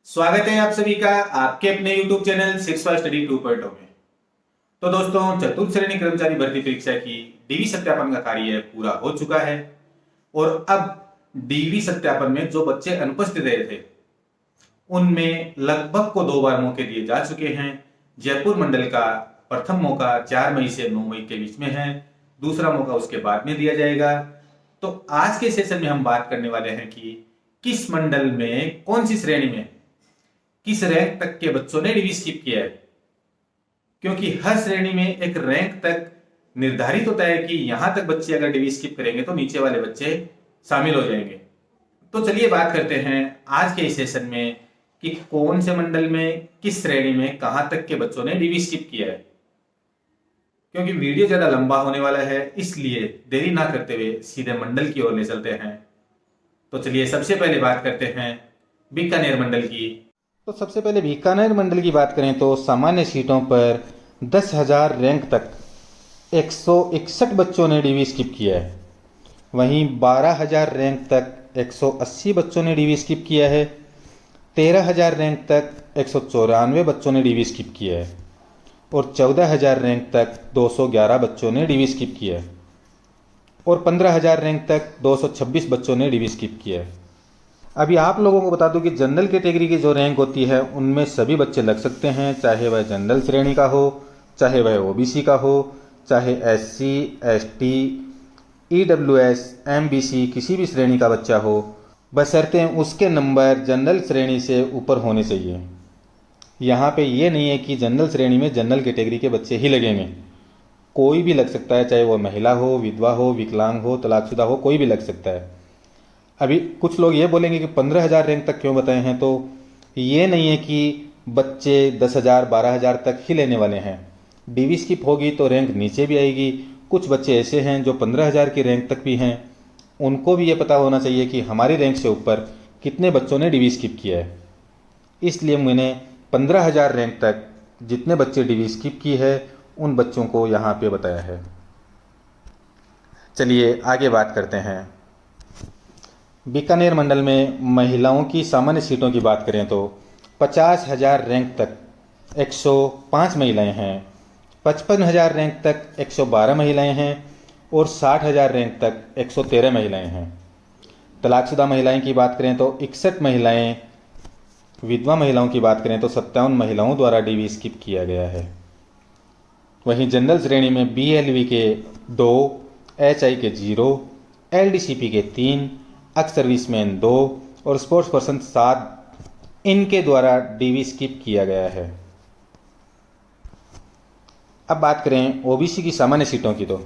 स्वागत है आप सभी का आपके अपने YouTube चैनल 6 स्टडी 2.0 में। तो दोस्तों, चतुर्थ श्रेणी कर्मचारी भर्ती परीक्षा की डीवी सत्यापन का कार्य पूरा हो चुका है और अब डीवी सत्यापन में जो बच्चे अनुपस्थित रहे थे उनमें लगभग को 2 बार मौके दिए जा चुके हैं। जयपुर मंडल का प्रथम मौका 4 मई से 9 मई के बीच में है, दूसरा मौका उसके बाद में दिया जाएगा। तो आज के सेशन में हम बात करने वाले हैं कि किस मंडल में कौन सी श्रेणी में किस रैंक तक के बच्चों ने डीवी स्किप किया है, क्योंकि हर श्रेणी में एक रैंक तक निर्धारित होता है कि यहां तक बच्चे अगर डीवी स्किप करेंगे तो नीचे वाले बच्चे शामिल हो जाएंगे। तो चलिए बात करते हैं आज के इस सेशन में कि कौन से मंडल में किस श्रेणी में कहां तक के बच्चों ने डीवी स्किप किया है। क्योंकि वीडियो ज्यादा लंबा होने वाला है, इसलिए देरी ना करते हुए सीधे मंडल की ओर ले चलते हैं। तो चलिए सबसे पहले बात करते हैं बीकानेर मंडल की। तो सबसे पहले बीकानेर मंडल की बात करें तो सामान्य सीटों पर 10,000 रैंक तक 161 बच्चों ने डीवी स्किप किया है। वहीं 12,000 रैंक तक 180 बच्चों ने डीवी स्किप किया है। 13,000 रैंक तक 194 बच्चों ने डीवी स्किप किया है और 14,000 रैंक तक 211 बच्चों ने डीवी स्किप किया है और 15,000 रैंक तक 226 बच्चों ने डीवी स्किप किया है। अभी आप लोगों को बता दूं कि जनरल कैटेगरी की जो रैंक होती है उनमें सभी बच्चे लग सकते हैं, चाहे वह जनरल श्रेणी का हो, चाहे वह ओबीसी का हो, चाहे एससी, एसटी, ईडब्ल्यूएस, एमबीसी किसी भी श्रेणी का बच्चा हो, बशर्ते उसके नंबर जनरल श्रेणी से ऊपर होने चाहिए। यहाँ पे ये नहीं है कि जनरल श्रेणी में जनरल कैटेगरी के बच्चे ही लगेंगे, कोई भी लग सकता है, चाहे वो महिला हो, विधवा हो, विकलांग हो, तलाकशुदा हो, कोई भी लग सकता है। अभी कुछ लोग ये बोलेंगे कि 15,000 रैंक तक क्यों बताए हैं, तो ये नहीं है कि बच्चे 10,000 12,000 तक ही लेने वाले हैं। डीवी स्किप होगी तो रैंक नीचे भी आएगी। कुछ बच्चे ऐसे हैं जो 15,000 की रैंक तक भी हैं, उनको भी ये पता होना चाहिए कि हमारी रैंक से ऊपर कितने बच्चों ने डीवी स्किप किया है। इसलिए मैंने 15,000 रैंक तक जितने बच्चे डीवी स्किप की है उन बच्चों को यहाँ पे बताया है। चलिए आगे बात करते हैं। बीकानेर मंडल में महिलाओं की सामान्य सीटों की बात करें तो 50,000 रैंक तक 105 महिलाएं हैं, 55,000 रैंक तक 112 महिलाएं हैं और 60,000 रैंक तक 113 महिलाएं हैं। तलाकशुदा महिलाएं की बात करें तो 61 महिलाएं, विधवा महिलाओं की बात करें तो 57 महिलाओं द्वारा डीवी स्किप किया गया है। वहीं जनरल श्रेणी में बीएलवी के 2, एचआई के 0, एलडीसीपी के 3, एक्स सर्विसमैन 2 और स्पोर्ट्स पर्सन 7 इनके द्वारा डीवी स्किप किया गया है। अब बात करें ओबीसी की सामान्य सीटों की तो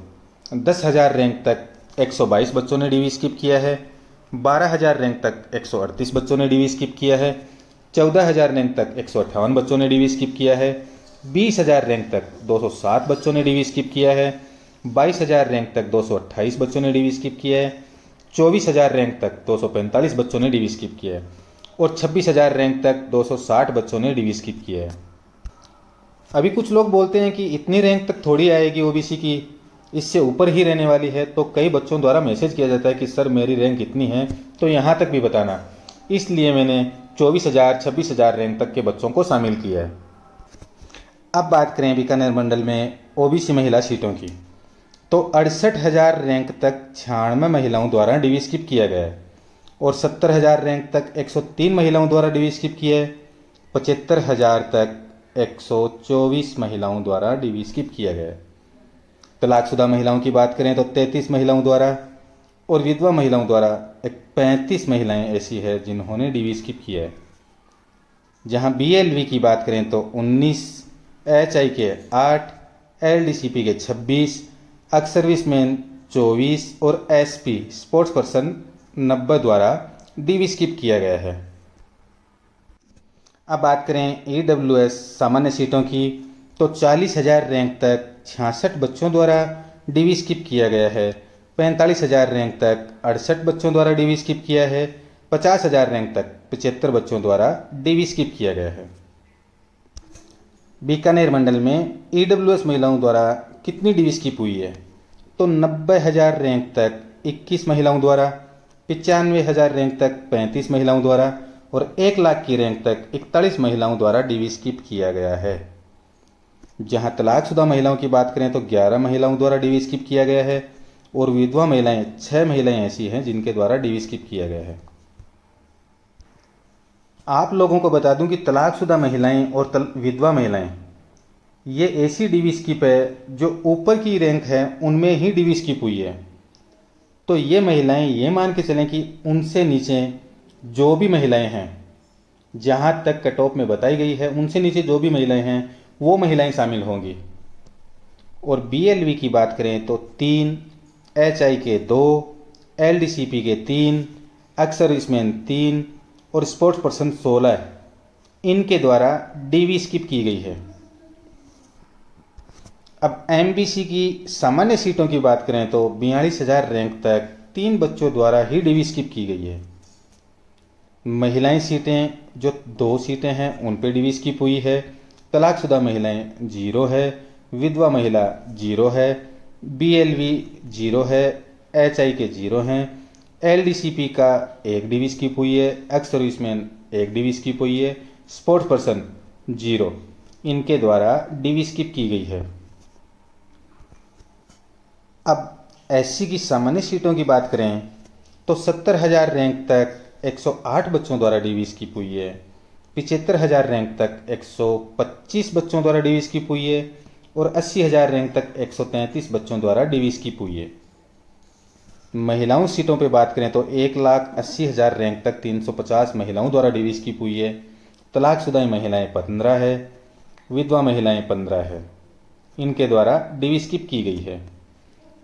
10,000 रैंक तक 122 बच्चों ने डीवी स्किप किया है, 12,000 रैंक तक 138 बच्चों ने डीवी स्किप किया है, 14,000 रैंक तक 158 बच्चों ने डीवी स्किप किया है, 20,000 रैंक तक 207 बच्चों ने डीवी स्किप किया है, 22,000 रैंक तक 228 बच्चों ने डीवी स्किप किया है, 24,000 रैंक तक 245 बच्चों ने डीवी स्किप किया है और 26,000 रैंक तक 260 बच्चों ने डीवी स्किप किया है। अभी कुछ लोग बोलते हैं कि इतनी रैंक तक थोड़ी आएगी ओबीसी की, इससे ऊपर ही रहने वाली है। तो कई बच्चों द्वारा मैसेज किया जाता है कि सर मेरी रैंक इतनी है तो यहाँ तक भी बताना, इसलिए मैंने 24,000 26,000 रैंक तक के बच्चों को शामिल किया है। अब बात करें बीकानेर मंडल में ओबीसी महिला सीटों की तो 68,000 रैंक तक 96 महिलाओं द्वारा डीवी स्किप किया गया है और 70,000 रैंक तक 103 महिलाओं द्वारा डीवी स्किप किया है। 75,000 तक 124 महिलाओं द्वारा डीवी स्किप किया गया है। तलाकशुदा महिलाओं की बात करें तो 33 महिलाओं द्वारा और विधवा महिलाओं द्वारा 35 महिलाएं ऐसी है जिन्होंने डीवी स्किप किया है। जहां बीएलवी की बात करें तो 19, एचआई के 8, एलडीसीपी के 26, एक्स सर्विसमैन 24 और एसपी स्पोर्ट्स पर्सन 90 द्वारा डीवी स्किप किया गया है। अब बात करें ईडब्ल्यूएस सामान्य सीटों की तो 40,000 रैंक तक 66 बच्चों द्वारा डीवी स्किप किया गया है, 45,000 रैंक तक 68 बच्चों द्वारा डीवी स्किप किया है, 50,000 रैंक तक 75 बच्चों द्वारा डीवी स्किप किया गया है। बीकानेर मंडल में ईडब्ल्यूएस महिलाओं द्वारा कितनी डीवी स्किप हुई है, तो 90,000 रैंक तक 21 महिलाओं द्वारा, 95,000 रैंक तक 35 महिलाओं द्वारा और 1 लाख की रैंक तक 41 महिलाओं द्वारा डीवी स्किप किया गया है। जहां तलाकशुदा महिलाओं की बात करें तो 11 महिलाओं द्वारा डीवी स्किप किया गया है और विधवा महिलाएं 6 महिलाएं ऐसी हैं जिनके द्वारा डीवी स्किप किया गया है। आप लोगों को बता दूं कि तलाकशुदा महिलाएं और विधवा महिलाएं ये ऐसी डीवी स्किप है जो ऊपर की रैंक है उनमें ही डीवी स्किप हुई है। तो ये महिलाएं ये मान के चलें कि उनसे नीचे जो भी महिलाएं हैं, जहां तक कट ऑफ में बताई गई है उनसे नीचे जो भी महिलाएं हैं वो महिलाएं शामिल होंगी। और बीएलवी की बात करें तो 3, एचआई के 2, एलडीसीपी के 3, एक्स सर्विसमैन 3 और स्पोर्ट्स पर्सन 16 इनके द्वारा डीवी स्किप की गई है। अब एमबीसी की सामान्य सीटों की बात करें तो 42,000 रैंक तक 3 बच्चों द्वारा ही डीवी स्किप की गई है। महिलाएं सीटें जो 2 सीटें हैं उन पे डीवी स्किप हुई है। तलाकशुदा महिलाएं 0 है, विधवा महिला 0 है, बीएलवी 0 है, एचआई के 0 हैं, एलडीसीपी का 1 डीवी स्किप हुई है, एक्स सर्विसमैन 1 डीवी स्किप हुई है, स्पोर्ट्स पर्सन 0 इनके द्वारा डीवी स्किप की गई है। अब एससी की सामान्य सीटों की बात करें तो 70,000 रैंक तक 108 बच्चों द्वारा डीवी स्किप हुई है। 75,000 रैंक तक 125 बच्चों द्वारा डीवी स्किप हुई है और 80,000 रैंक तक 133 बच्चों द्वारा डीवी स्किप हुई है। महिलाओं सीटों पे बात करें तो 1,80,000 रैंक तक 350 महिलाओं द्वारा डीवी स्किप हुई है। तलाकशुदा महिलाएं 15 है, विधवा महिलाएं 15 है, इनके द्वारा डीवी स्किप की गई है।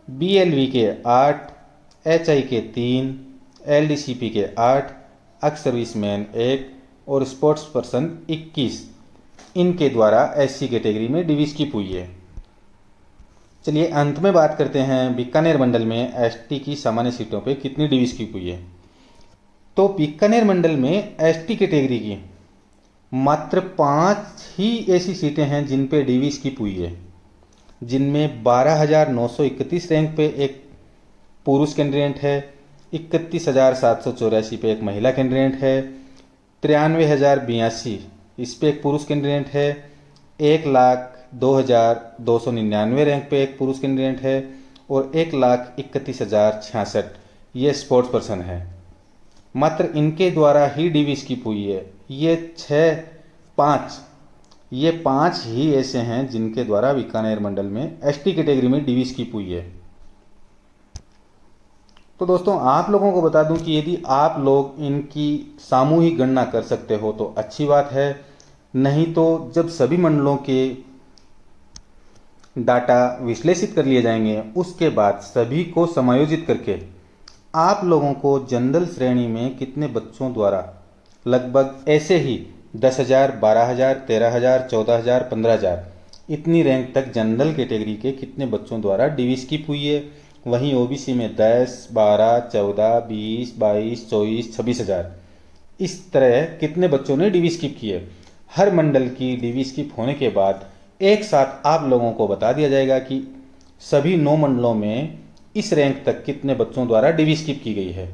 बीएलवी के 8, एचआई के 3, एलडीसीपी के 8, एक्स सर्विसमैन 1 और स्पोर्ट्स पर्सन 21 इनके द्वारा एससी कैटेगरी में डीवी स्किप हुई है। चलिए अंत में बात करते हैं बीकानेर मंडल में एसटी की सामान्य सीटों पे कितनी डीवी स्किप हुई है। तो बीकानेर मंडल में एसटी कैटेगरी की मात्र 5 ही ऐसी सीटें हैं जिन पे डीवी स्किप हुई है, जिनमें 12,931 रैंक पे एक पुरुष कैंडिडेट है, 31,784 पे एक महिला कैंडिडेट है, 93,082 इस पे एक पुरुष कैंडिडेट है, 1,02,299 रैंक पे एक पुरुष कैंडिडेट है और 1,31,066 ये स्पोर्ट्स पर्सन है। मात्र इनके द्वारा ही डीवी स्किप हुई है। ये 5 ही ऐसे हैं जिनके द्वारा बीकानेर मंडल में एसटी कैटेगरी में डीवी स्किप हुई है। तो दोस्तों आप लोगों को बता दूं कि यदि आप लोग इनकी सामूहिक गणना कर सकते हो तो अच्छी बात है, नहीं तो जब सभी मंडलों के डाटा विश्लेषित कर लिए जाएंगे उसके बाद सभी को समायोजित करके आप लोगों को जनरल श्रेणी में कितने बच्चों द्वारा लगभग ऐसे ही 10,000, 12,000, 13,000, 14,000, 15,000 इतनी रैंक तक जनरल कैटेगरी के कितने बच्चों द्वारा डीवी स्किप हुई है। वहीं ओबीसी में 10, 12, 14, 20, 22, 24, 26,000 इस तरह कितने बच्चों ने डीवी स्किप की है। हर मंडल की डीवी स्किप होने के बाद एक साथ आप लोगों को बता दिया जाएगा कि सभी 9 मंडलों में इस रैंक तक कितने बच्चों द्वारा डीवी स्किप की गई है,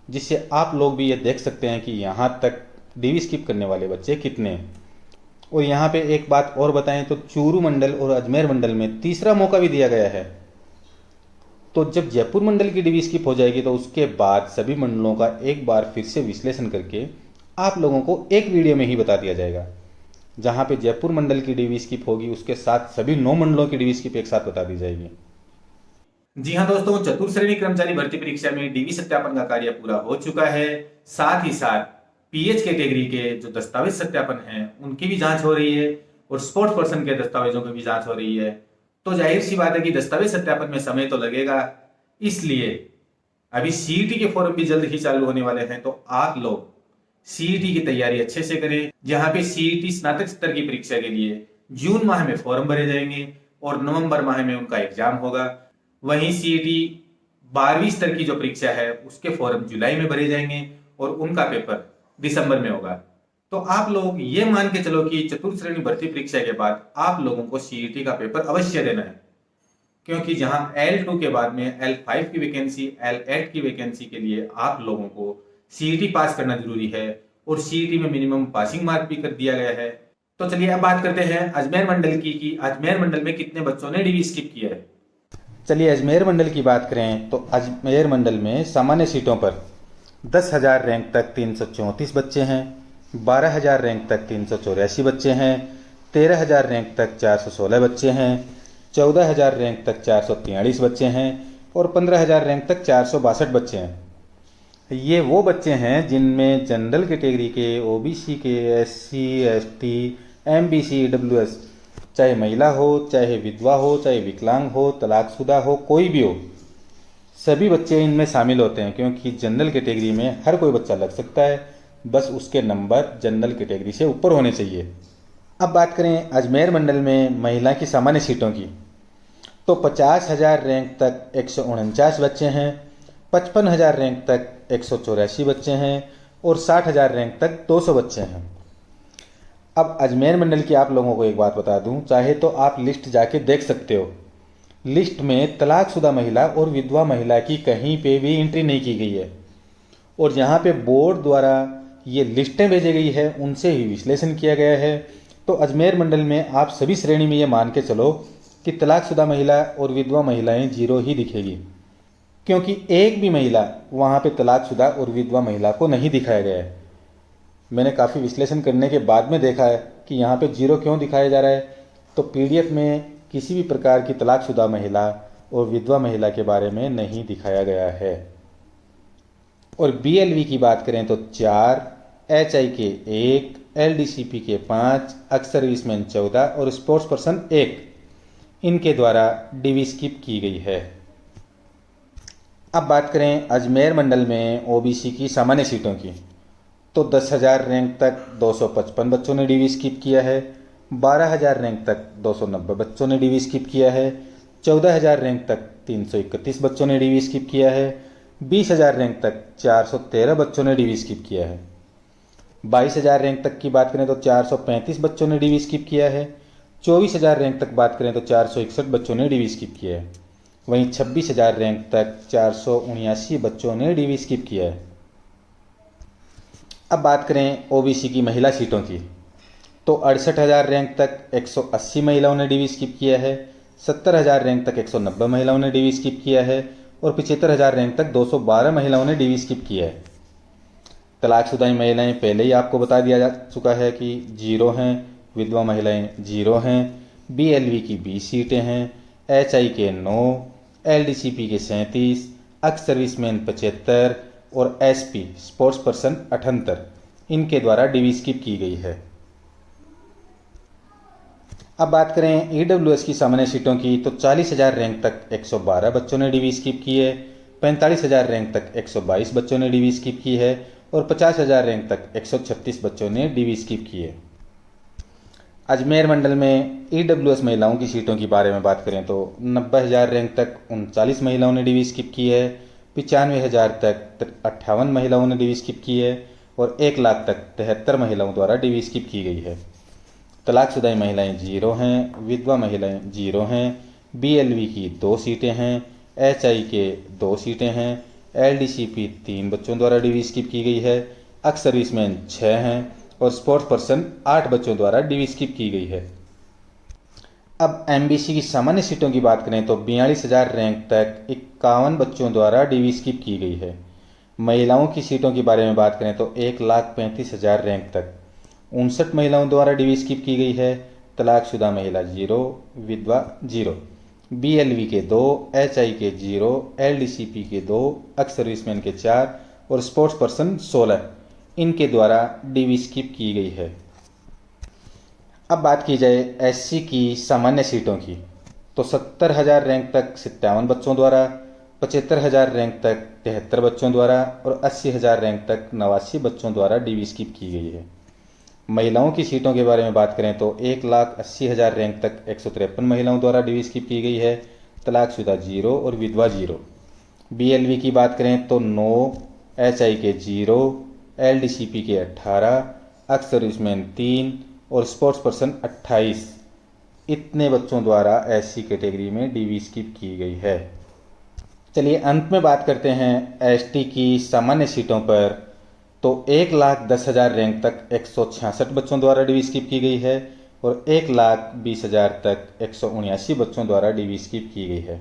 जिससे आप लोग भी ये देख सकते हैं कि यहाँ तक डीवी स्किप करने वाले बच्चे कितने हैं। और यहाँ पे एक बात और बताएं तो चूरू मंडल और अजमेर मंडल में तीसरा मौका भी दिया गया है। तो जब जयपुर मंडल की डीवी स्किप हो जाएगी तो उसके बाद सभी मंडलों का एक बार फिर से विश्लेषण करके आप लोगों को एक वीडियो में ही बता दिया जाएगा। जहां पे जयपुर मंडल की डीवी स्किप होगी उसके साथ सभी 9 मंडलों की डीवी स्किप एक साथ बता दी जाएगी। जी हाँ दोस्तों, चतुर्थ श्रेणी कर्मचारी भर्ती परीक्षा में डीवी सत्यापन का कार्य पूरा हो चुका है। साथ ही साथ पीएच कैटेगरी के जो दस्तावेज सत्यापन हैं उनकी भी जांच हो रही है और स्पोर्ट्स पर्सन के दस्तावेजों की भी जांच हो रही है। तो जाहिर सी बात है कि दस्तावेज सत्यापन में समय तो लगेगा, इसलिए अभी सीईटी के फॉर्म भी जल्द ही चालू होने वाले हैं। तो आप लोग सीईटी की तैयारी अच्छे से करें, जहां पे सीईटी स्नातक स्तर की परीक्षा के लिए जून माह में फॉर्म भरे जाएंगे और नवंबर माह में उनका एग्जाम होगा। वहीं सीईटी 12वीं स्तर की जो परीक्षा है उसके फॉर्म जुलाई में भरे जाएंगे और उनका पेपर दिसंबर में होगा। तो आप लोग ये मान के चलो कि चतुर्थ श्रेणी भर्ती परीक्षा के बाद आप लोगों को सीईटी का पेपर अवश्य देना है, क्योंकि जहां L2 के बाद में L5 की वैकेंसी, L8 की वैकेंसी के लिए आप लोगों को सीईटी पास करना जरूरी है और सीईटी में मिनिमम पासिंग मार्क भी कर दिया गया है। तो चलिए अब बात करते हैं अजमेर मंडल की कि अजमेर मंडल में कितने बच्चों ने डीवी स्किप किया है। चलिए अजमेर मंडल की बात करें तो अजमेर मंडल में सामान्य सीटों पर 10,000 रैंक तक 334 बच्चे हैं, 12,000 रैंक तक 384 बच्चे हैं, 13,000 रैंक तक 416 बच्चे हैं, 14,000 रैंक तक 443 बच्चे हैं और 15,000 रैंक तक 462 बच्चे हैं। ये वो बच्चे हैं जिनमें जनरल कैटेगरी के, ओबीसी के, एससी, एसटी, एमबीसी, ईडब्ल्यूएस, चाहे महिला हो, चाहे विधवा हो, चाहे विकलांग हो, तलाकशुदा हो, कोई भी हो, सभी बच्चे इनमें शामिल होते हैं, क्योंकि जनरल कैटेगरी में हर कोई बच्चा लग सकता है, बस उसके नंबर जनरल कैटेगरी से ऊपर होने चाहिए। अब बात करें अजमेर मंडल में महिला की सामान्य सीटों की, तो 50,000 रैंक तक 149 बच्चे हैं, 55,000 रैंक तक 184 बच्चे हैं और 60,000 रैंक तक 200 बच्चे हैं। अब अजमेर मंडल की आप लोगों को एक बात बता दूं, चाहे तो आप लिस्ट जाके देख सकते हो, लिस्ट में तलाकशुदा महिला और विधवा महिला की कहीं पे भी एंट्री नहीं की गई है और जहाँ पे बोर्ड द्वारा ये लिस्टें भेजी गई है उनसे ही विश्लेषण किया गया है। तो अजमेर मंडल में आप सभी श्रेणी में ये मान के चलो कि तलाकशुदा महिला और विधवा महिलाएं 0 ही दिखेगी, क्योंकि एक भी महिला वहाँ पे तलाकशुदा और विधवा महिला को नहीं दिखाया गया है। मैंने काफ़ी विश्लेषण करने के बाद में देखा है कि यहाँ पे 0 क्यों दिखाया जा रहा है, तो पीडीएफ में किसी भी प्रकार की तलाकशुदा महिला और विधवा महिला के बारे में नहीं दिखाया गया है। और बीएलवी की बात करें तो 4, एचआई के 1, एलडीसीपी के 5, एक्स सर्विसमैन 14 और स्पोर्ट्स पर्सन 1, इनके द्वारा डीवी स्किप की गई है। अब बात करें अजमेर मंडल में ओबीसी की सामान्य सीटों की, तो 10,000 रैंक तक 255 बच्चों ने डीवी स्किप किया है, 12,000 रैंक तक 290 बच्चों ने डीवी स्किप किया है, 14,000 रैंक तक 331 बच्चों ने डीवी स्किप किया है, 20,000 रैंक तक 413 बच्चों ने डीवी स्किप किया है, 22,000 रैंक तक की बात करें तो 435 बच्चों ने डीवी स्किप किया है, 24,000 रैंक तक बात करें तो 461 बच्चों ने डीवी स्किप किया है, वहीं 26,000 रैंक तक 479 बच्चों ने डीवी स्किप किया है। अब बात करें ओबीसी की महिला सीटों की, तो 68,000 रैंक तक 180 महिलाओं ने डीवी स्किप किया है, 70,000 रैंक तक 190 महिलाओं ने डीवी स्किप किया है और 75,000 रैंक तक 212 महिलाओं ने डीवी स्किप किया है। तलाकशुदा महिलाएं पहले ही आपको बता दिया जा चुका है कि 0 हैं, विधवा महिलाएं 0 हैं, बीएलवी की 20 सीटें हैं, एचआई के 9, एलडीसीपी के 37, एक्स सर्विसमैन 75 और एसपी स्पोर्ट्स पर्सन 78, इनके द्वारा डीवी स्किप की गई है। अब बात करें ईडब्ल्यूएस की सामान्य सीटों की, तो 40,000 रैंक तक 112 बच्चों ने डीवी स्किप की है, 45,000 रैंक तक 122 बच्चों ने डीवी स्किप की है और 50,000 रैंक तक 136 बच्चों ने डीवी स्किप की है। अजमेर मंडल में ईडब्ल्यूएस महिलाओं की सीटों के बारे में बात करें तो 90,000 रैंक तक 39 महिलाओं ने डीवी स्किप की है, 95,000 तक 58 महिलाओं ने डीवी स्किप की है और 1 लाख तक 73 महिलाओं द्वारा डीवी स्किप की गई है। तलाकशुदा महिलाएं 0 हैं, विधवा महिलाएं 0 हैं, बीएलवी की 2 सीटें हैं, एचआई के 2 सीटें हैं, एलडीसीपी 3 बच्चों द्वारा डीवी स्किप की गई है, एक्स सर्विसमैन 6 हैं और स्पोर्ट्स पर्सन 8 बच्चों द्वारा डीवी स्किप की गई है। अब एमबीसी की सामान्य सीटों की बात करें तो 42,000 रैंक तक 51 बच्चों द्वारा डीवी स्किप की गई है। महिलाओं की सीटों के बारे में बात करें तो 1,35,000 रैंक तक 59 महिलाओं द्वारा डीवी स्किप की गई है। तलाकशुदा महिला 0, विधवा 0, बीएलवी के 2, एचआई के 0, एलडीसीपी के 2, एक्स सर्विसमैन के 4 और स्पोर्ट्स पर्सन 16, इनके द्वारा डीवी स्किप की गई है। अब बात की जाए एससी की सामान्य सीटों की, तो 70,000 रैंक तक 57 बच्चों द्वारा, 75,000 रैंक तक 73 बच्चों द्वारा और 80,000 रैंक तक 89 बच्चों द्वारा डीवी स्किप की गई है। महिलाओं की सीटों के बारे में बात करें तो 1,80,000 रैंक तक 153 महिलाओं द्वारा डीवी स्किप की गई है। तलाकशुदा 0 और विधवा 0। बीएलवी की बात करें तो 9, एचआई के 0, एलडीसीपी के 18, एक्स सर्विसमैन 3 और स्पोर्ट्स पर्सन 28, इतने बच्चों द्वारा एससी कैटेगरी में डीवी स्किप की गई है। चलिए अंत में बात करते हैं एसटी की सामान्य सीटों पर, तो 1,10,000 रैंक तक 166 बच्चों द्वारा डीवी स्किप की गई है और 1,20,000 तक 179 बच्चों द्वारा डीवी स्किप की गई है।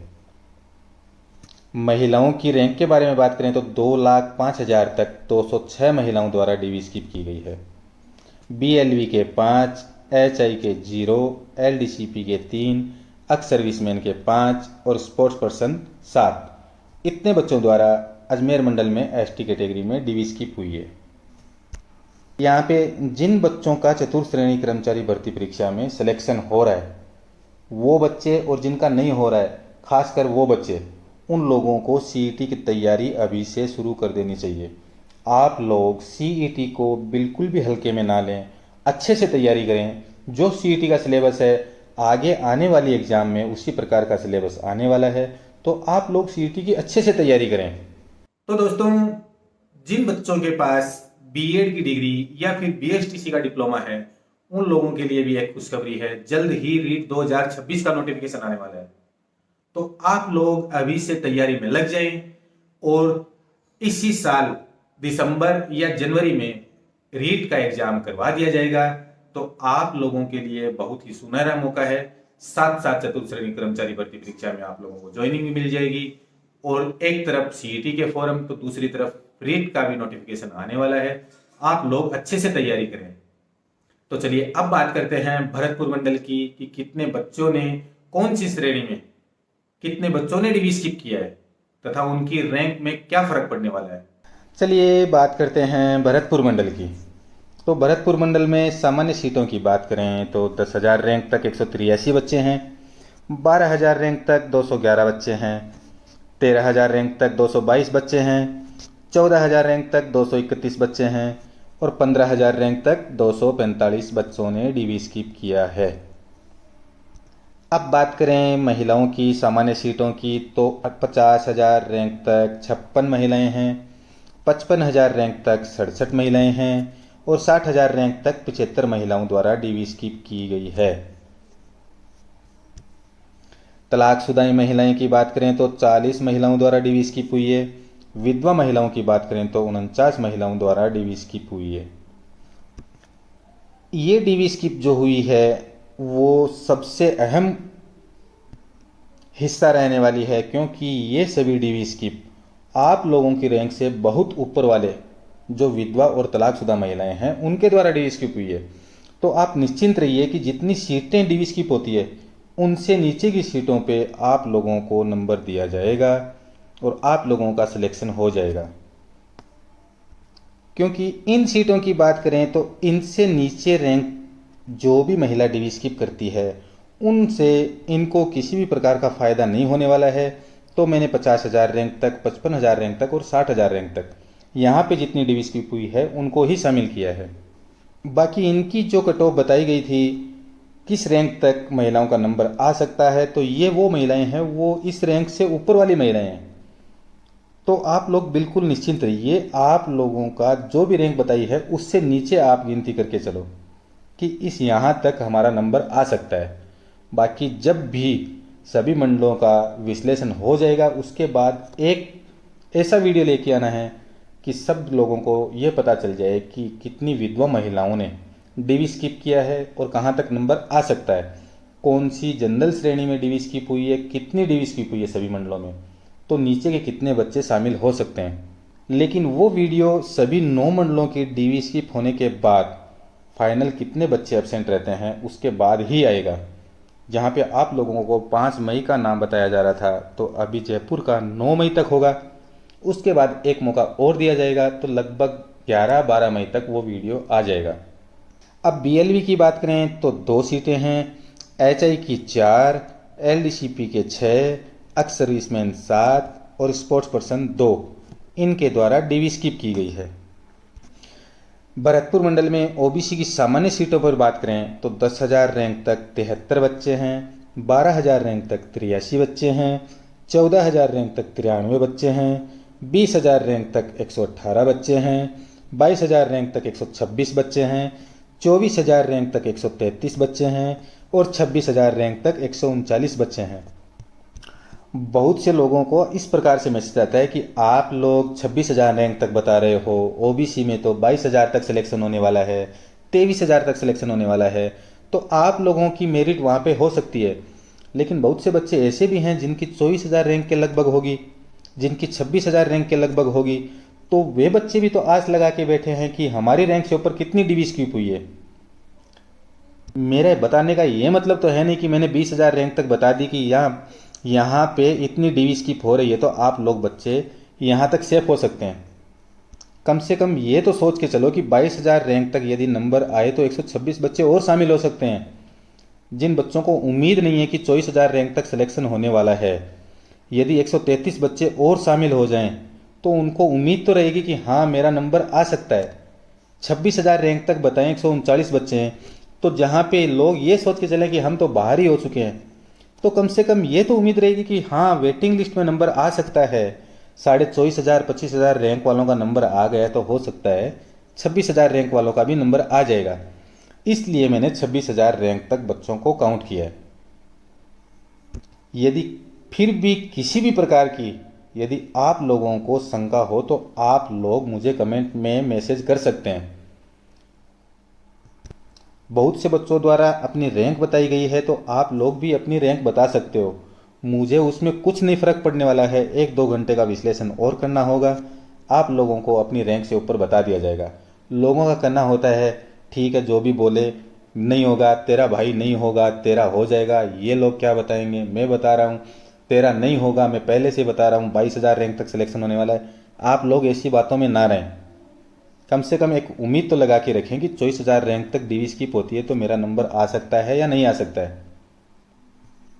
महिलाओं की रैंक के बारे में बात करें तो 2,05,000 तक 206 महिलाओं द्वारा डीवी स्किप की गई है। BLV के 5, HI के 0, LDCP के 3, एक्स सर्विसमैन के 5 और स्पोर्ट्स पर्सन 7 इतने बच्चों द्वारा अजमेर मंडल में ST कैटेगरी में डीवी स्किप हुई है। यहाँ पे जिन बच्चों का चतुर्थ श्रेणी कर्मचारी भर्ती परीक्षा में सिलेक्शन हो रहा है वो बच्चे और जिनका नहीं हो रहा है, खासकर वो बच्चे, उन लोगों को CET की तैयारी अभी से शुरू कर देनी चाहिए। आप लोग CET को बिल्कुल भी हल्के में ना लें, अच्छे से तैयारी करें। जो CET का सिलेबस है आगे आने वाली एग्जाम में उसी प्रकार का सिलेबस आने वाला है, तो आप लोग CET की अच्छे से तैयारी करें। तो दोस्तों, जिन बच्चों के पास BEd की डिग्री या फिर BSTC का डिप्लोमा है उन लोगों के लिए भी एक खुशखबरी है। जल्द ही रीट 2026 का नोटिफिकेशन आने वाला है, तो आप लोग अभी से तैयारी में लग जाएं और इसी साल दिसंबर या जनवरी में रीट का एग्जाम करवा दिया जाएगा। तो आप लोगों के लिए बहुत ही सुनहरा मौका है। साथ साथ चतुर्थ श्रेणी कर्मचारी भर्ती परीक्षा में आप लोगों को ज्वाइनिंग भी मिल जाएगी और एक तरफ CET के फॉर्म तो दूसरी तरफ रीट का भी नोटिफिकेशन आने वाला है। आप लोग अच्छे से तैयारी करें। तो चलिए अब बात करते हैं भरतपुर मंडल की कि कितने बच्चों ने कौन सी श्रेणी में कितने बच्चों ने डीवी स्किप किया है तथा उनकी रैंक में क्या फर्क पड़ने वाला है। चलिए बात करते हैं भरतपुर मंडल की। तो भरतपुर मंडल में सामान्य सीटों की बात करें तो 10,000 रैंक तक 183 बच्चे हैं, 12,000 रैंक तक 211 बच्चे हैं, 13,000 रैंक तक 222 बच्चे हैं, 14,000 रैंक तक 231 बच्चे हैं और 15,000 रैंक तक 245 बच्चों ने डीवी स्किप किया है। अब बात करें महिलाओं की सामान्य सीटों की तो 50,000 रैंक तक 56 महिलाएं हैं, 55,000 रैंक तक 67 महिलाएं हैं और 60,000 रैंक तक 75 महिलाओं द्वारा डीवी स्किप की गई है। तलाकशुदा महिलाएं की बात करें तो 40 महिलाओं द्वारा डीवी स्किप हुई है। विधवा महिलाओं की बात करें तो 49 महिलाओं द्वारा डीवी स्किप हुई है। ये डीवी स्किप जो हुई है वो सबसे अहम हिस्सा रहने वाली है, क्योंकि ये सभी डीवी स्किप आप लोगों की रैंक से बहुत ऊपर वाले जो विधवा और तलाकशुदा महिलाएं हैं उनके द्वारा डीवी स्किप हुई है। तो आप निश्चिंत रहिए कि जितनी सीटें डीवी स्किप होती है उनसे नीचे की सीटों पे आप लोगों को नंबर दिया जाएगा और आप लोगों का सिलेक्शन हो जाएगा। क्योंकि इन सीटों की बात करें तो इनसे नीचे रैंक जो भी महिला डीवी स्किप करती है उनसे इनको किसी भी प्रकार का फायदा नहीं होने वाला है। तो मैंने 50,000 रैंक तक, 55,000 रैंक तक और 60,000 रैंक तक यहाँ पे जितनी डीवी स्किप हुई है उनको ही शामिल किया है। बाकी इनकी जो कट ऑफ बताई गई थी किस रैंक तक महिलाओं का नंबर आ सकता है, तो ये वो महिलाएं हैं वो इस रैंक से ऊपर वाली महिलाएं हैं। तो आप लोग बिल्कुल निश्चिंत रहिए, आप लोगों का जो भी रैंक बताई है उससे नीचे आप गिनती करके चलो कि इस यहाँ तक हमारा नंबर आ सकता है। बाकी जब भी सभी मंडलों का विश्लेषण हो जाएगा उसके बाद एक ऐसा वीडियो लेके आना है कि सब लोगों को ये पता चल जाए कि कितनी विधवा महिलाओं ने डीवी स्किप किया है और कहाँ तक नंबर आ सकता है, कौन सी जनरल श्रेणी में डीवी स्किप हुई है, कितनी डीवी स्किप हुई है सभी मंडलों में, तो नीचे के कितने बच्चे शामिल हो सकते हैं। लेकिन वो वीडियो सभी 9 मंडलों की डीवी स्किप होने के बाद फाइनल कितने बच्चे एब्सेंट रहते हैं उसके बाद ही आएगा। जहाँ पे आप लोगों को 5 मई का नाम बताया जा रहा था तो अभी जयपुर का 9 मई तक होगा। उसके बाद एक मौका और दिया जाएगा तो लगभग 11-12 मई तक वो वीडियो आ जाएगा। अब BLV की बात करें तो 2 सीटें हैं, HI की 4, LDCP के 6, एक्स सर्विसमैन 7 और स्पोर्ट्स पर्सन 2 इनके द्वारा डीवी स्किप की गई है। भरतपुर मंडल में OBC की सामान्य सीटों पर बात करें तो 10,000 रैंक तक 73 बच्चे हैं, 12,000 रैंक तक 83 बच्चे हैं, 14,000 रैंक तक 93 बच्चे हैं, 20,000 रैंक तक 118 बच्चे हैं, 22,000 रैंक तक 126 बच्चे हैं, 24,000 रैंक तक 133 बच्चे हैं और 26,000 रैंक तक 139 बच्चे हैं। बहुत से लोगों को इस प्रकार से मैसेज आता है कि आप लोग 26,000 रैंक तक बता रहे हो, ओबीसी में तो 22,000 तक सिलेक्शन होने वाला है, 23,000 तक सिलेक्शन होने वाला है, तो आप लोगों की मेरिट वहाँ पे हो सकती है। लेकिन बहुत से बच्चे ऐसे भी हैं जिनकी 24,000 रैंक के लगभग होगी, जिनकी 26,000 रैंक के लगभग होगी, तो वे बच्चे भी तो आस लगा के बैठे हैं कि हमारी रैंक से ऊपर कितनी डिवी स्किप हुई है। मेरे बताने का ये मतलब तो है नहीं कि मैंने 20,000 रैंक तक बता दी कि यहाँ पे इतनी डिवी स्किप हो रही है तो आप लोग बच्चे यहाँ तक सेफ हो सकते हैं। कम से कम ये तो सोच के चलो कि 22,000 रैंक तक यदि नंबर आए तो 126 बच्चे और शामिल हो सकते हैं। जिन बच्चों को उम्मीद नहीं है कि 24,000 रैंक तक सिलेक्शन होने वाला है, यदि 133 बच्चे और शामिल हो जाएं तो उनको उम्मीद तो रहेगी कि हाँ मेरा नंबर आ सकता है। 26,000 रैंक तक बताएं 139 बच्चे हैं, तो जहाँ पे लोग ये सोच के चलें कि हम तो बाहर ही हो चुके हैं, तो कम से कम ये तो उम्मीद रहेगी कि हाँ वेटिंग लिस्ट में नंबर आ सकता है। 24,500 25,000 रैंक वालों का नंबर आ गया तो हो सकता है 26,000 रैंक वालों का भी नंबर आ जाएगा। इसलिए मैंने 26,000 रैंक तक बच्चों को काउंट किया है। यदि फिर भी किसी भी प्रकार की यदि आप लोगों को शंका हो तो आप लोग मुझे कमेंट में मैसेज कर सकते हैं। बहुत से बच्चों द्वारा अपनी रैंक बताई गई है तो आप लोग भी अपनी रैंक बता सकते हो। मुझे उसमें कुछ नहीं फर्क पड़ने वाला है, 1-2 घंटे का विश्लेषण और करना होगा, आप लोगों को अपनी रैंक से ऊपर बता दिया जाएगा। लोगों का कहना होता है ठीक है जो भी बोले, नहीं होगा तेरा भाई, नहीं होगा तेरा हो जाएगा, ये लोग क्या बताएंगे, मैं बता रहा हूँ तेरा नहीं होगा, मैं पहले से बता रहा हूँ 22,000 रैंक तक सिलेक्शन होने वाला है। आप लोग ऐसी बातों में ना रहें, कम से कम एक उम्मीद तो लगा के रखें कि 24,000 रैंक तक डिवी स्किप होती है तो मेरा नंबर आ सकता है या नहीं आ सकता है।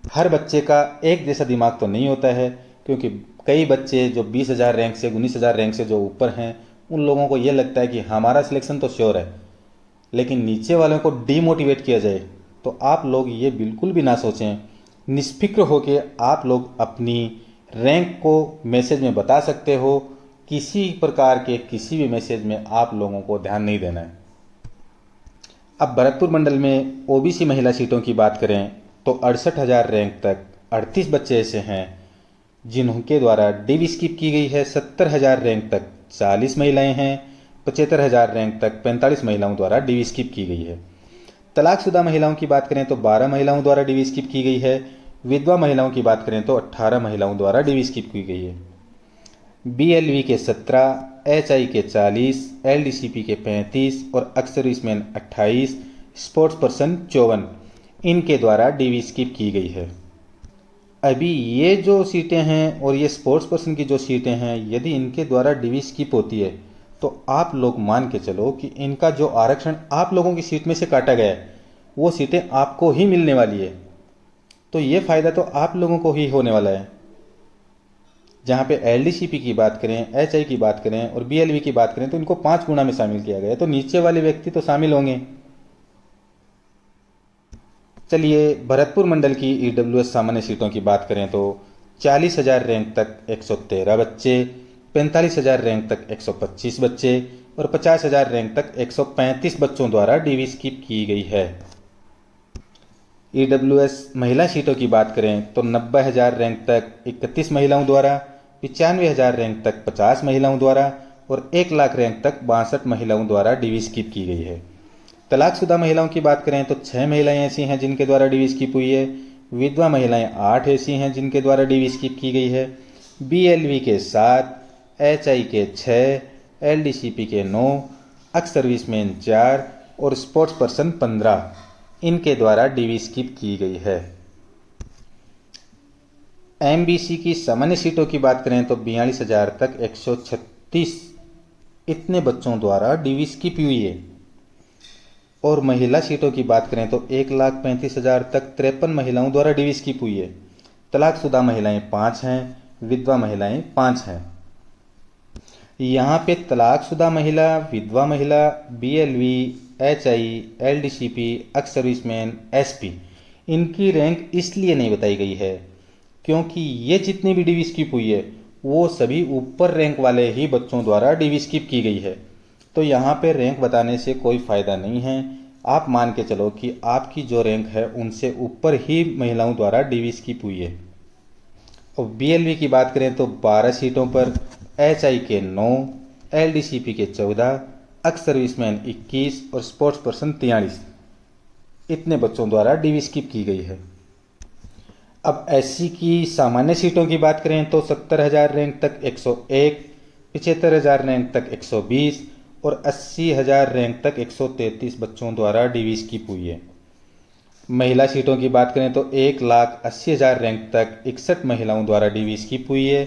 हर बच्चे का एक जैसा दिमाग तो नहीं होता है, क्योंकि कई बच्चे जो 20,000 रैंक से 19,000 रैंक से जो ऊपर हैं उन लोगों को ये लगता है कि हमारा सिलेक्शन तो श्योर है, लेकिन नीचे वालों को डीमोटिवेट किया जाए तो आप लोग ये बिल्कुल भी ना सोचें। निष्फिक्र होकर आप लोग अपनी रैंक को मैसेज में बता सकते हो। किसी प्रकार के किसी भी मैसेज में आप लोगों को ध्यान नहीं देना है। अब भरतपुर मंडल में ओबीसी महिला सीटों की बात करें तो 68,000 रैंक तक 38 बच्चे ऐसे हैं जिनके द्वारा डिवी स्किप की गई है। 70,000 रैंक तक 40 महिलाएं हैं। 75,000 रैंक तक 45 महिलाओं द्वारा डिवी स्किप की गई है। तलाकशुदा महिलाओं की बात करें तो 12 महिलाओं द्वारा डिवी स्किप की गई है। विधवा महिलाओं की बात करें तो 18 महिलाओं द्वारा डिवी स्किप की गई है। बीएलवी के 17, एचआई के 40, एलडीसीपी के 35 और एक्स सर्विसमैन 28, स्पोर्ट्स पर्सन 54 इनके द्वारा डिवी स्किप की गई है। अभी ये जो सीटें हैं और ये स्पोर्ट्स पर्सन की जो सीटें हैं, यदि इनके द्वारा डिवी स्किप होती है तो आप लोग मान के चलो कि इनका जो आरक्षण आप लोगों की सीट में से काटा गया है वो सीटें आपको ही मिलने वाली है। तो ये फायदा तो आप लोगों को ही होने वाला है। जहाँ पे एलडीसीपी की बात करें, एचआई की बात करें और बीएलवी की बात करें तो इनको 5 गुना में शामिल किया गया है, तो नीचे वाले व्यक्ति तो शामिल होंगे। चलिए भरतपुर मंडल की ईडब्ल्यूएस सामान्य सीटों की बात करें तो 40,000 रैंक तक 113 बच्चे, 45,000 रैंक तक 125 बच्चे और 50,000 रैंक तक 135 बच्चों द्वारा डिवी स्किप की गई है। ईडब्ल्यूएस महिला सीटों की बात करें तो 90,000 रैंक तक 31 महिलाओं द्वारा, 95,000 रैंक तक 50 महिलाओं द्वारा और 1 लाख रैंक तक 62 महिलाओं द्वारा डिवी स्किप की गई है। तलाकशुदा महिलाओं की बात करें तो 6 महिलाएं ऐसी हैं जिनके द्वारा डिवी स्किप हुई है। विधवा महिलाएं 8 ऐसी हैं जिनके द्वारा डिवी स्किप की गई है। बीएलवी के 7, एचआई के 6, एलडीसीपी के 9, एक्स सर्विसमैन 4 और स्पोर्ट्स पर्सन 15 इनके द्वारा डिवी स्किप की गई है। एमबीसी की सामान्य सीटों की बात करें तो 42,000 तक 136 इतने बच्चों द्वारा डिवी स्किप हुई है। और महिला सीटों की बात करें तो 1,35,000 तक 53 महिलाओं द्वारा डिवी स्किप हुई है। तलाकशुदा महिलाएं 5 हैं, विधवा महिलाएं 5 हैं। यहाँ पे तलाकशुदा महिला, विधवा महिला, BLV, HI, LDCP, ex serviceman, SP इनकी रैंक इसलिए नहीं बताई गई है क्योंकि ये जितनी भी डिवी स्किप हुई है वो सभी ऊपर रैंक वाले ही बच्चों द्वारा डिवी स्किप की गई है। तो यहाँ पे रैंक बताने से कोई फ़ायदा नहीं है। आप मान के चलो कि आपकी जो रैंक है उनसे ऊपर ही महिलाओं द्वारा डिवी स्किप हुई है। और BLV की बात करें तो 12 सीटों पर HI के 9, LDCP के 14, एक्स सर्विसमैन 21 और स्पोर्ट्स पर्सन 43 इतने बच्चों द्वारा DV स्किप की गई है। अब SC की सामान्य सीटों की बात करें तो 70,000 रैंक तक 101, 75,000 रैंक तक 120 और 80,000 रैंक तक 133 बच्चों द्वारा DV स्किप हुई है। महिला सीटों की बात करें तो 1,80,000 रैंक तक 61 महिलाओं द्वारा DV स्किप हुई है।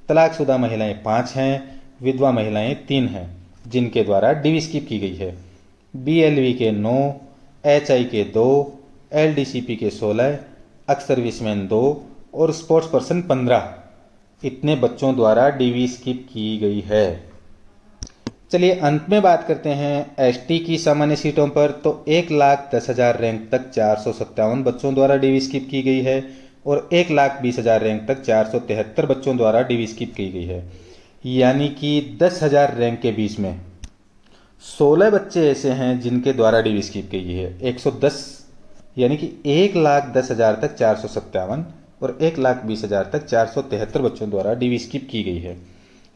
तलाकशुदा महिलाएं 5 हैं, विधवा महिलाएं 3 हैं जिनके द्वारा DV स्किप की गई है। BLV के 9, HI के 2, LDCP के 16, एक्स सर्विसमैन 2 और स्पोर्ट्स पर्सन 15 इतने बच्चों द्वारा DV स्किप की गई है। चलिए अंत में बात करते हैं ST की सामान्य सीटों पर। तो 1,10,000 रैंक तक 457 बच्चों द्वारा DV स्किप की गई है और 1,20,000 रैंक तक 473 बच्चों द्वारा DV स्किप की गई है। यानी कि 10,000 रैंक के बीच में 16 बच्चे ऐसे हैं जिनके द्वारा DV स्किप की गई है। 110 यानी कि 1,10,000 तक 457 और 1,20,000 तक 473 बच्चों द्वारा DV स्किप की गई है।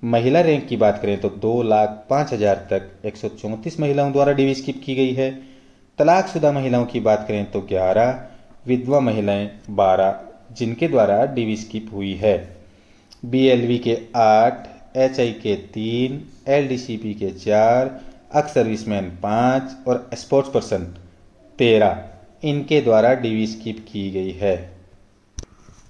महिला रैंक की बात करें तो 2,05,000 तक 134 महिलाओं द्वारा DV स्किप की गई है। तलाकशुदा महिलाओं की बात करें तो 11, विधवा महिलाएं 12 जिनके द्वारा DV स्किप हुई है। BLV के 8, HI के 3, LDCP के 4, एक्स सर्विसमैन 5 और स्पोर्ट्स पर्सन 13 इनके द्वारा DV स्किप की गई है।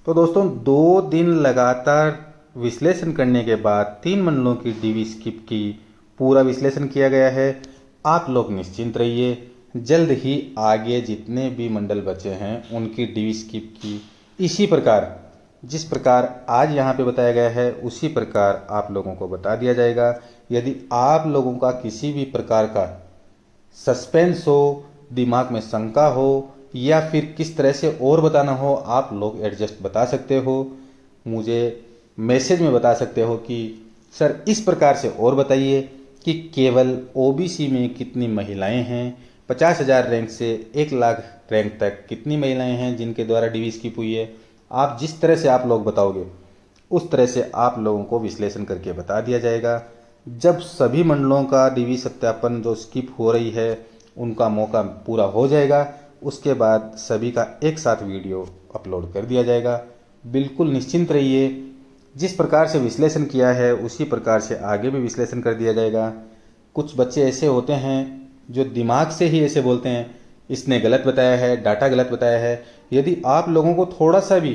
तो दोस्तों 2 दिन लगातार विश्लेषण करने के बाद 3 मंडलों की DV स्किप की पूरा विश्लेषण किया गया है। आप लोग निश्चिंत रहिए, जल्द ही आगे जितने भी मंडल बचे हैं उनकी DV स्किप की इसी प्रकार जिस प्रकार आज यहाँ पे बताया गया है उसी प्रकार आप लोगों को बता दिया जाएगा। यदि आप लोगों का किसी भी प्रकार का सस्पेंस हो, दिमाग में शंका हो या फिर किस तरह से और बताना हो, आप लोग एडजस्ट बता सकते हो, मुझे मैसेज में बता सकते हो कि सर इस प्रकार से और बताइए कि केवल OBC में कितनी महिलाएं हैं, 50,000 रैंक से 1,00,000 रैंक तक कितनी महिलाएं हैं जिनके द्वारा DV स्किप हुई है। आप जिस तरह से आप लोग बताओगे उस तरह से आप लोगों को विश्लेषण करके बता दिया जाएगा। जब सभी मंडलों का DV सत्यापन जो स्किप हो रही है उनका मौका पूरा हो जाएगा, उसके बाद सभी का एक साथ वीडियो अपलोड कर दिया जाएगा। बिल्कुल निश्चिंत रहिए, जिस प्रकार से विश्लेषण किया है उसी प्रकार से आगे भी विश्लेषण कर दिया जाएगा। कुछ बच्चे ऐसे होते हैं जो दिमाग से ही ऐसे बोलते हैं इसने गलत बताया है, डाटा गलत बताया है। यदि आप लोगों को थोड़ा सा भी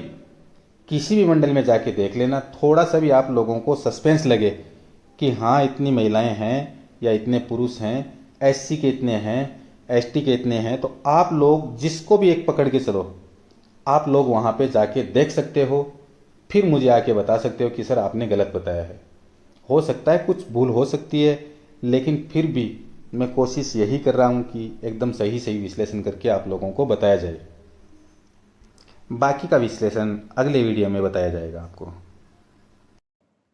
किसी भी मंडल में जाके देख लेना, थोड़ा सा भी आप लोगों को सस्पेंस लगे कि हाँ इतनी महिलाएं हैं या इतने पुरुष हैं, SC के इतने हैं, ST के इतने हैं, तो आप लोग जिसको भी एक पकड़ के चलो, आप लोग वहाँ पे जाके देख सकते हो, फिर मुझे आके बता सकते हो कि सर आपने गलत बताया है। हो सकता है कुछ भूल हो सकती है, लेकिन फिर भी मैं कोशिश यही कर रहा हूँ कि एकदम सही सही विश्लेषण करके आप लोगों को बताया जाए। बाकी का विश्लेषण अगले वीडियो में बताया जाएगा आपको।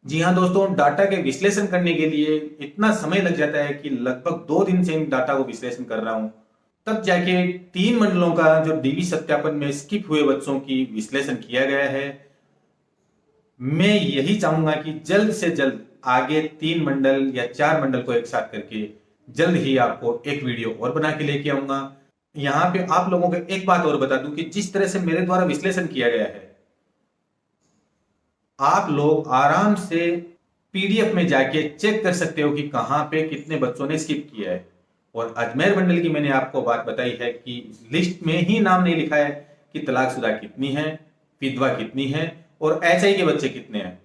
जी हाँ दोस्तों, डाटा के विश्लेषण करने के लिए इतना समय लग जाता है कि लगभग 2 दिन से इन डाटा को विश्लेषण कर रहा हूं, तब जाके 3 मंडलों का जो DV सत्यापन में स्किप हुए बच्चों की विश्लेषण किया गया है। मैं यही चाहूंगा कि जल्द से जल्द आगे 3 मंडल या 4 मंडल को एक साथ करके जल्द ही आपको एक वीडियो और बना के लेके आऊंगा। यहाँ पे आप लोगों को एक बात और बता दूं कि जिस तरह से मेरे द्वारा विश्लेषण किया गया है, आप लोग आराम से PDF में जाके चेक कर सकते हो कि कहां पे कितने बच्चों ने स्किप किया है। और अजमेर मंडल की मैंने आपको बात बताई है कि लिस्ट में ही नाम नहीं लिखा है कि तलाकशुदा कितनी है, विधवा कितनी है और HI के बच्चे कितने हैं।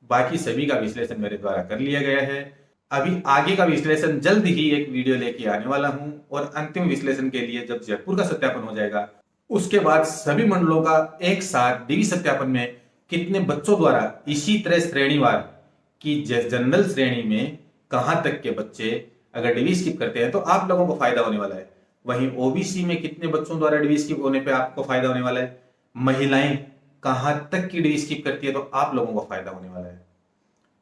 बाकी सभी का विश्लेषण मेरे द्वारा कर लिया गया है। अभी आगे का विश्लेषण जल्द ही एक वीडियो लेके आने वाला हूं और अंतिम विश्लेषण के लिए जब जयपुर का सत्यापन हो जाएगा उसके बाद सभी मंडलों का एक साथ DV सत्यापन में कितने बच्चों द्वारा इसी तरह श्रेणीवार की जनरल श्रेणी में कहां तक के बच्चे अगर DV स्किप करते हैं तो आप लोगों को फायदा होने वाला है। वहीं OBC में कितने बच्चों द्वारा DV स्किप होने पे आपको फायदा होने वाला है। महिलाएं कहां तक की DV स्किप करती है तो आप लोगों को फायदा होने वाला है।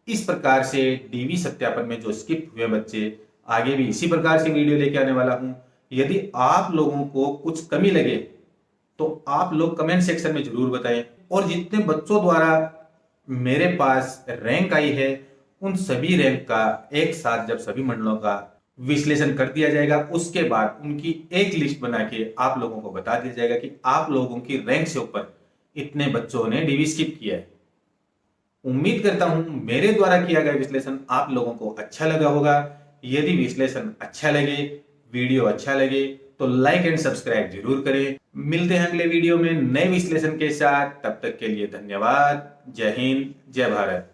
इस प्रकार से DV सत्यापन में जो स्किप हुए बच्चे आगे भी इसी प्रकार से वीडियो लेके आने वाला हूं। यदि आप लोगों को कुछ कमी लगे तो आप लोग कमेंट सेक्शन में जरूर बताएं और जितने बच्चों द्वारा मेरे पास रैंक आई है उन सभी रैंक का एक साथ जब सभी मंडलों का विश्लेषण कर दिया जाएगा, उसके बाद उनकी एक लिस्ट बना के आप लोगों को बता दिया जाएगा कि आप लोगों की रैंक से ऊपर इतने बच्चों ने डीवी स्किप किया है। उम्मीद करता हूं मेरे द्वारा किया गया विश्लेषण आप लोगों को अच्छा लगा होगा। यदि विश्लेषण अच्छा लगे, वीडियो अच्छा लगे तो लाइक एंड सब्सक्राइब जरूर करें। मिलते हैं अगले वीडियो में नए विश्लेषण के साथ, तब तक के लिए धन्यवाद। जय हिंद, जय भारत।